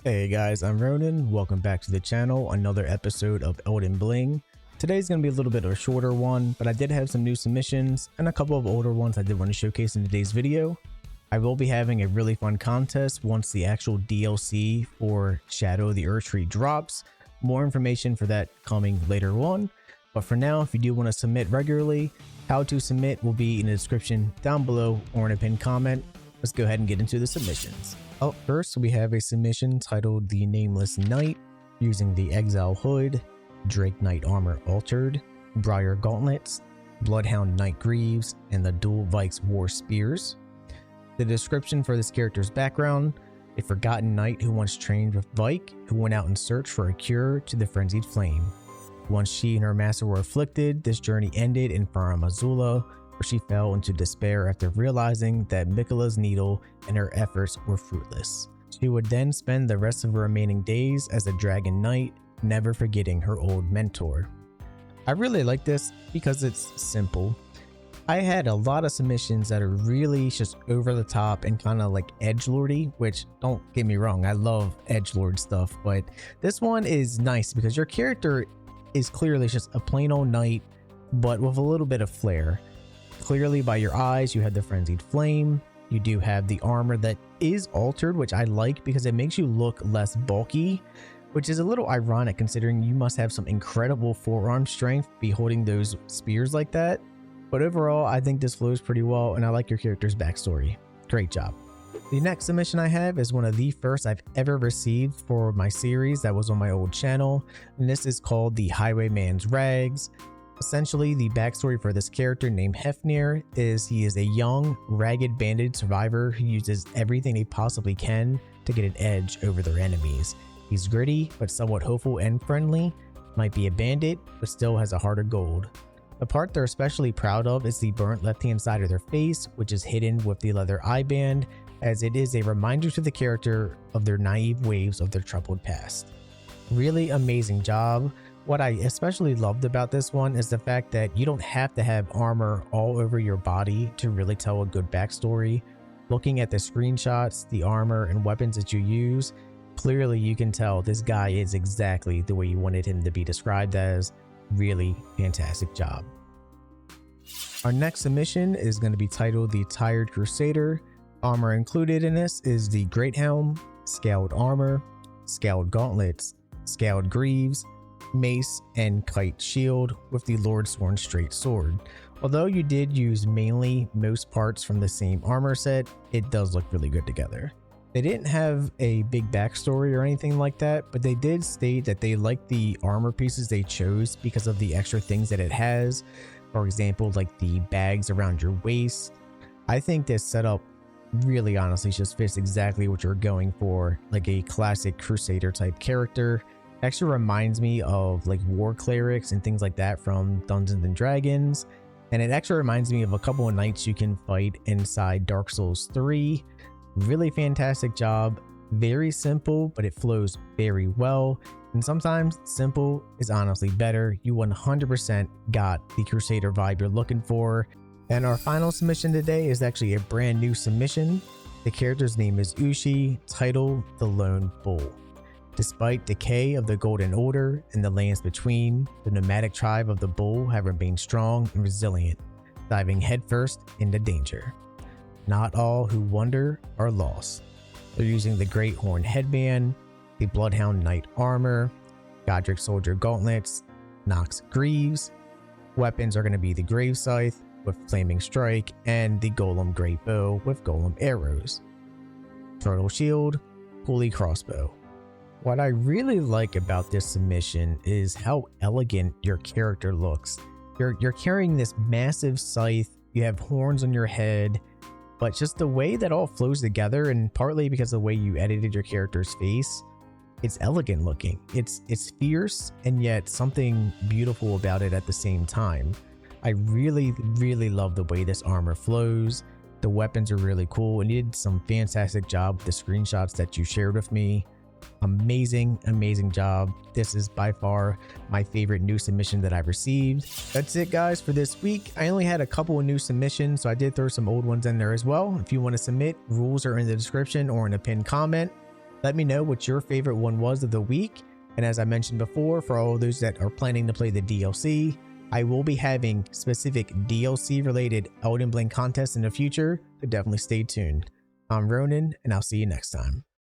Hey guys, I'm Ronan. Welcome back to the channel. Another episode of Elden Bling. Today's going to be a little bit of a shorter one, but I did have some new submissions and a couple of older ones I did want to showcase in today's video. I will be having a really fun contest once the actual DLC for Shadow of the Erdtree drops. More information for that coming later on. But for now, if you do want to submit regularly, how to submit will be in the description down below or in a pinned comment. Let's go ahead and get into the submissions. Up first, we have a submission titled The Nameless Knight, using the Exile Hood, Drake Knight Armor Altered, Briar Gauntlets, Bloodhound Knight Greaves, and the Dual Vikes War Spears. The description for this character's background: a forgotten knight who once trained with Vike, who went out in search for a cure to the frenzied flame. Once she and her master were afflicted, this journey ended in Farum Azula, where she fell into despair after realizing that Mikola's needle and her efforts were fruitless. She would then spend the rest of her remaining days as a dragon knight, never forgetting her old mentor. I really like this because it's simple. I had a lot of submissions that are really just over the top and kind of like edgelordy, which, don't get me wrong, I love edgelord stuff, but this one is nice because your character is clearly just a plain old knight, but with a little bit of flair. Clearly by your eyes, you have the frenzied flame. You do have the armor that is altered, which I like because it makes you look less bulky, which is a little ironic considering you must have some incredible forearm strength be holding those spears like that. But overall, I think this flows pretty well, and I like your character's backstory. Great job. The next submission I have is one of the first I've ever received for my series that was on my old channel, and this is called The Highwayman's Rags. Essentially, the backstory for this character named Hefnir is he is a young, ragged bandit survivor who uses everything he possibly can to get an edge over their enemies. He's gritty, but somewhat hopeful and friendly, might be a bandit, but still has a heart of gold. The part they're especially proud of is the burnt left-hand side of their face, which is hidden with the leather eye band, as it is a reminder to the character of their naive waves of their troubled past. Really amazing job. What I especially loved about this one is the fact that you don't have to have armor all over your body to really tell a good backstory. Looking at the screenshots, the armor and weapons that you use, clearly you can tell this guy is exactly the way you wanted him to be described as. Really fantastic job. Our next submission is going to be titled The Tired Crusader. Armor included in this is the Great Helm, Scaled Armor, Scaled Gauntlets, Scaled Greaves, Mace, and Kite Shield with the Lordsworn Straight Sword. Although you did use mainly most parts from the same armor set, it does look really good together. They didn't have a big backstory or anything like that, but they did state that they liked the armor pieces they chose because of the extra things that it has. For example, like the bags around your waist. I think this setup really honestly just fits exactly what you're going for, like a classic Crusader type character. Actually reminds me of like war clerics and things like that from Dungeons and Dragons, and it actually reminds me of a couple of knights you can fight inside Dark Souls 3. Really fantastic job. Very simple, but it flows very well, and sometimes simple is honestly better. You 100% got the Crusader vibe you're looking for. And our final submission today is actually a brand new submission. The character's name is Ushi, title The Lone Bull. Despite decay of the Golden Order and the lands between, the nomadic tribe of the Bull have remained strong and resilient, diving headfirst into danger. Not all who wander are lost. They're using the Great Horn Headband, the Bloodhound Knight Armor, Godric Soldier Gauntlets, Nox Greaves. Weapons are going to be the Grave Scythe with Flaming Strike and the Golem Great Bow with Golem Arrows. Turtle Shield, Pulley Crossbow. What I really like about this submission is how elegant your character looks. You're carrying this massive scythe, you have horns on your head, but just the way that all flows together, and partly because of the way you edited your character's face, it's elegant looking. It's fierce and yet something beautiful about it at the same time. I really love the way this armor flows. The weapons are really cool, and you did some fantastic job with the screenshots that you shared with me. Amazing job. This is by far my favorite new submission that I've received. That's it guys for this week. I only had a couple of new submissions, so I did throw some old ones in there as well. If you want to submit, rules are in the description or in a pinned comment. Let me know what your favorite one was of the week. And as I mentioned before, for all those that are planning to play the DLC, I will be having specific DLC related Elden Bling contests in the future, so definitely stay tuned. I'm Ronan, and I'll see you next time.